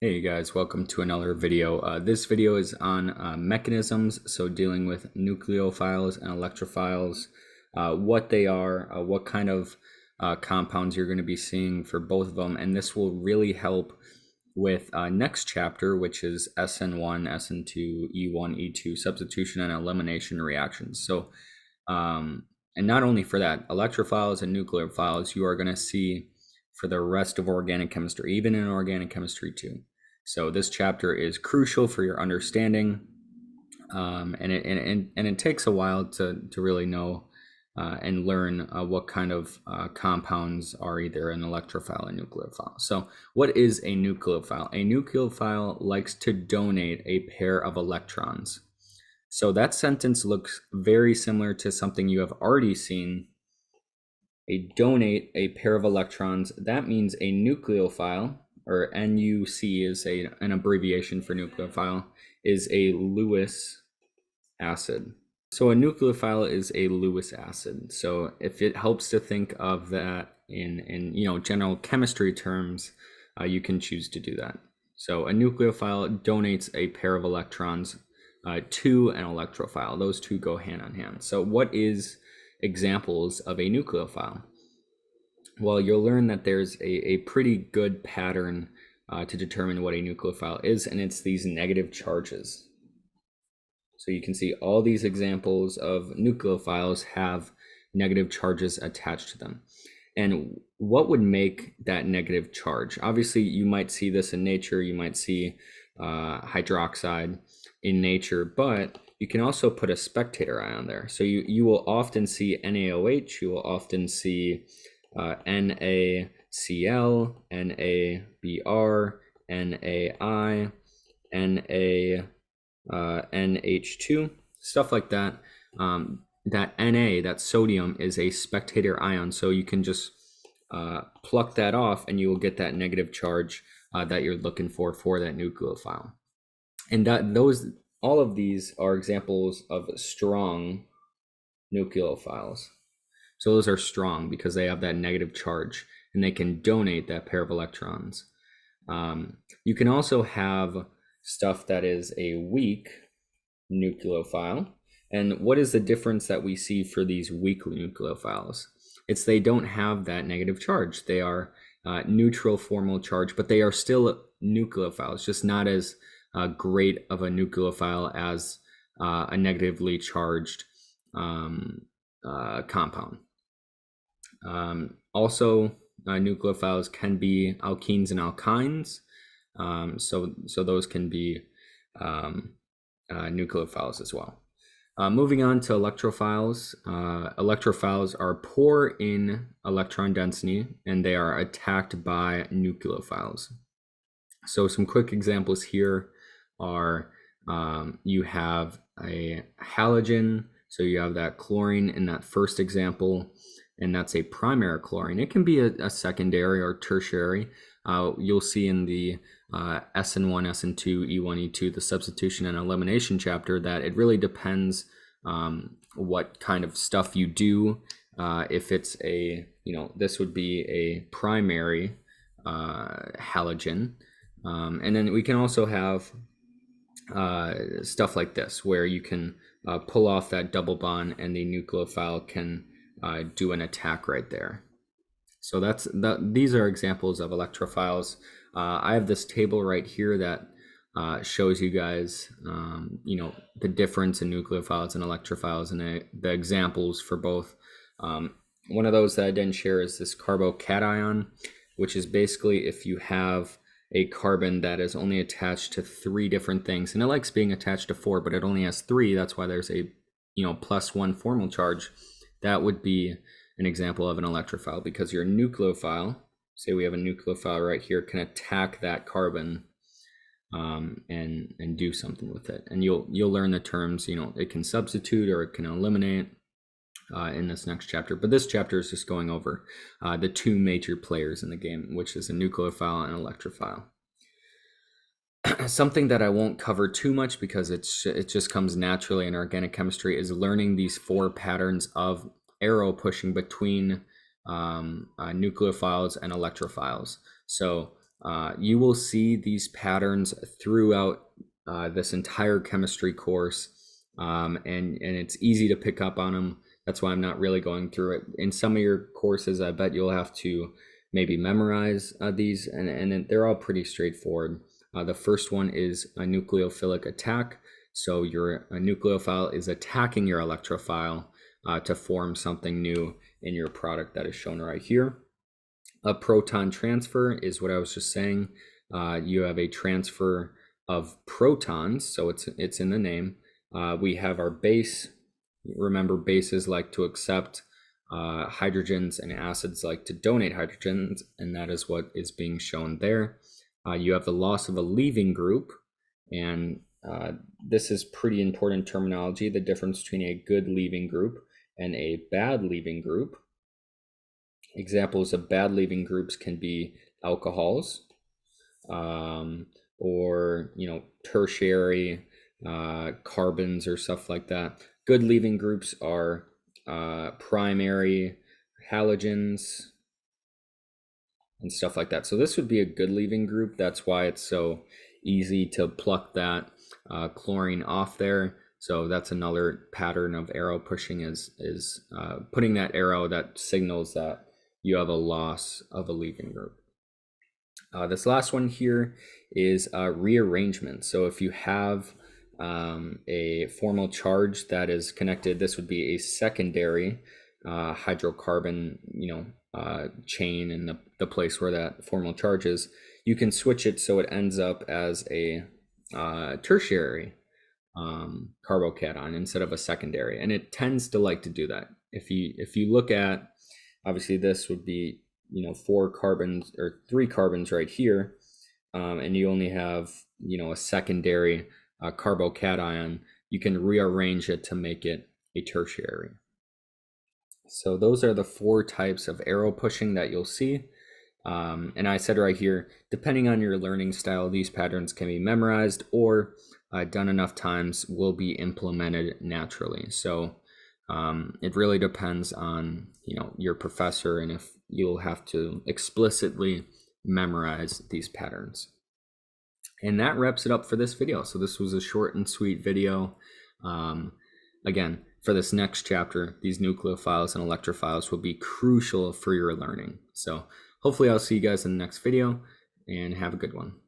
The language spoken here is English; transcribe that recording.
Hey guys, welcome to another video. This video is on mechanisms, so dealing with nucleophiles and electrophiles, what they are, what kind of compounds you're going to be seeing for both of them, and this will really help with next chapter, which is SN1, SN2, E1, E2, substitution and elimination reactions. So, and not only for that, electrophiles and nucleophiles, you are going to see for the rest of organic chemistry, even in organic chemistry too. So this chapter is crucial for your understanding, and it takes a while to really know and learn what kind of compounds are either an electrophile or nucleophile. So what is a nucleophile? A nucleophile likes to donate a pair of electrons. So that sentence looks very similar to something you have already seen. Donate a pair of electrons. That means a nucleophile, or NuC is an abbreviation for nucleophile, is a Lewis acid. So a nucleophile is a Lewis acid. So if it helps to think of that in general chemistry terms, you can choose to do that. So a nucleophile donates a pair of electrons to an electrophile. Those two go hand in hand. So what is examples of a nucleophile? Well, you'll learn that there's a pretty good pattern to determine what a nucleophile is, and it's these negative charges. So you can see all these examples of nucleophiles have negative charges attached to them. And what would make that negative charge? Obviously, you might see this in nature. You might see hydroxide in nature, but you can also put a spectator ion there. So you will often see NaOH. You will often see NaCl, NaBr, NaI, NH2, stuff like that. That Na, that sodium, is a spectator ion, so you can just pluck that off and you will get that negative charge that you're looking for that nucleophile. And all of these are examples of strong nucleophiles. So those are strong because they have that negative charge and they can donate that pair of electrons. You can also have stuff that is a weak nucleophile. And what is the difference that we see for these weak nucleophiles? It's they don't have that negative charge. They are neutral formal charge, but they are still nucleophiles, just not as great of a nucleophile as a negatively charged compound. Also, nucleophiles can be alkenes and alkynes, so those can be nucleophiles as well. Moving on to electrophiles. Electrophiles are poor in electron density and they are attacked by nucleophiles. So some quick examples here are you have a halogen, so you have that chlorine in that first example, and that's a primary chlorine. It can be a secondary or tertiary. You'll see in the SN1, SN2, E1, E2, the substitution and elimination chapter, that it really depends what kind of stuff you do. If it's this would be a primary halogen. And then we can also have stuff like this, where you can pull off that double bond and the nucleophile can do an attack right there. So these are examples of electrophiles. I have this table right here that shows you guys, the difference in nucleophiles and electrophiles and the examples for both. One of those that I didn't share is this carbocation, which is basically if you have a carbon that is only attached to 3 different things, and it likes being attached to 4, but it only has 3. That's why there's a +1 formal charge. That would be an example of an electrophile, because your nucleophile, say we have a nucleophile right here, can attack that carbon and do something with it. And you'll learn the terms. It can substitute or it can eliminate in this next chapter. But this chapter is just going over the 2 major players in the game, which is a nucleophile and electrophile. Something that I won't cover too much because it just comes naturally in organic chemistry is learning these 4 patterns of arrow pushing between nucleophiles and electrophiles. So You will see these patterns throughout this entire chemistry course, and it's easy to pick up on them. That's why I'm not really going through it. In some of your courses, I bet you'll have to maybe memorize these, and they're all pretty straightforward. The first one is a nucleophilic attack. So your nucleophile is attacking your electrophile to form something new in your product that is shown right here. A proton transfer is what I was just saying. You have a transfer of protons, so it's in the name. We have our base. Remember, bases like to accept hydrogens, and acids like to donate hydrogens, and that is what is being shown there. You have the loss of a leaving group, and this is pretty important terminology, the difference between a good leaving group and a bad leaving group. Examples of bad leaving groups can be alcohols, or tertiary carbons or stuff like that. Good leaving groups are primary halogens and stuff like that. So this would be a good leaving group. That's why it's so easy to pluck that chlorine off there. So that's another pattern of arrow pushing, is putting that arrow that signals that you have a loss of a leaving group. This last one here is rearrangement. So if you have a formal charge that is connected, this would be a secondary hydrocarbon chain in the place where that formal charge is. You can switch it so it ends up as a tertiary carbocation instead of a secondary, and it tends to like to do that. If you look at, obviously this would be 4 carbons or 3 carbons right here, and you only have a secondary carbocation, you can rearrange it to make it a tertiary. So those are the 4 types of arrow pushing that you'll see. And I said right here, depending on your learning style, these patterns can be memorized or done enough times will be implemented naturally. So it really depends on your professor, and if you'll have to explicitly memorize these patterns. And that wraps it up for this video. So this was a short and sweet video. Again, for this next chapter, these nucleophiles and electrophiles will be crucial for your learning. So hopefully I'll see you guys in the next video, and have a good one.